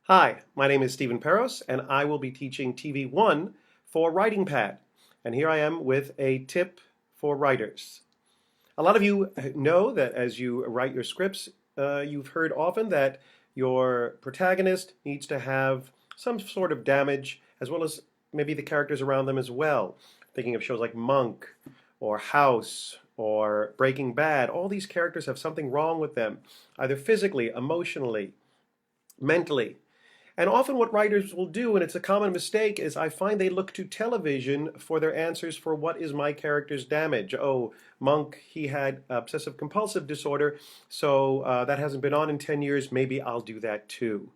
Hi, my name is Stephen Peros, and I will be teaching TV1 for Writing Pad. And here I am with a tip for writers. A lot of you know that as you write your scripts, you've heard often that your protagonist needs to have some sort of damage, as well as maybe the characters around them as well. Thinking of shows like Monk or House or Breaking Bad, all these characters have something wrong with them, either physically, emotionally, mentally. And often what writers will do, and it's a common mistake, is I find they look to television for their answers for what is my character's damage. Oh, Monk, he had obsessive compulsive disorder, so that hasn't been on in 10 years, maybe I'll do that too.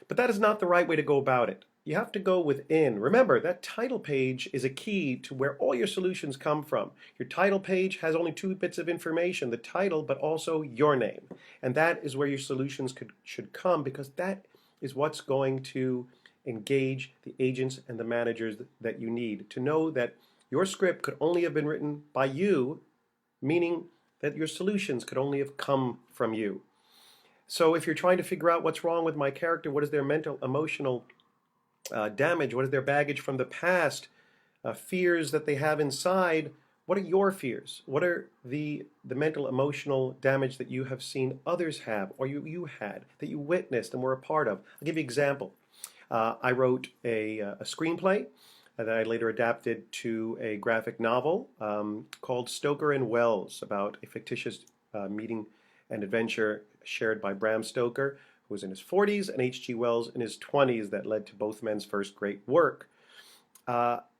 But that is not the right way to go about it. You have to go within. Remember, that title page is a key to where all your solutions come from. Your title page has only two bits of information, the title, but also your name. And that is where your solutions should come, because that is what's going to engage the agents and the managers that you need to know that your script could only have been written by you, meaning that your solutions could only have come from you. So if you're trying to figure out what's wrong with my character, what is their mental, emotional damage, what is their baggage from the past, fears that they have inside, what are your fears? What are the mental, emotional damage that you have seen others have, or you had, that you witnessed and were a part of? I'll give you an example. I wrote a screenplay that I later adapted to a graphic novel called Stoker and Wells, about a fictitious meeting and adventure shared by Bram Stoker, who was in his 40s, and H.G. Wells in his 20s, that led to both men's first great work.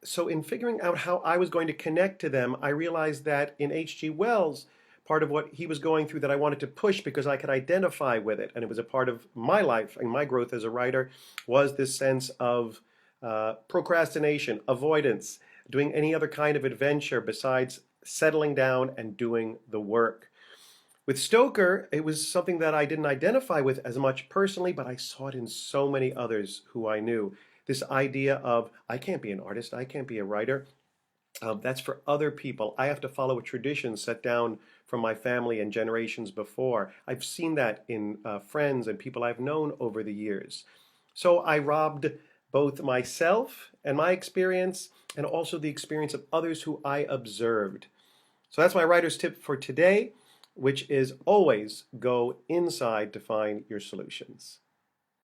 So in figuring out how I was going to connect to them, I realized that in H.G. Wells, part of what he was going through that I wanted to push because I could identify with it, and it was a part of my life and my growth as a writer, was this sense of procrastination, avoidance, doing any other kind of adventure besides settling down and doing the work. With Stoker, it was something that I didn't identify with as much personally, but I saw it in so many others who I knew. This idea of, I can't be an artist, I can't be a writer. That's for other people. I have to follow a tradition set down from my family and generations before. I've seen that in friends and people I've known over the years. So I robbed both myself and my experience, and also the experience of others who I observed. So that's my writer's tip for today, which is always go inside to find your solutions.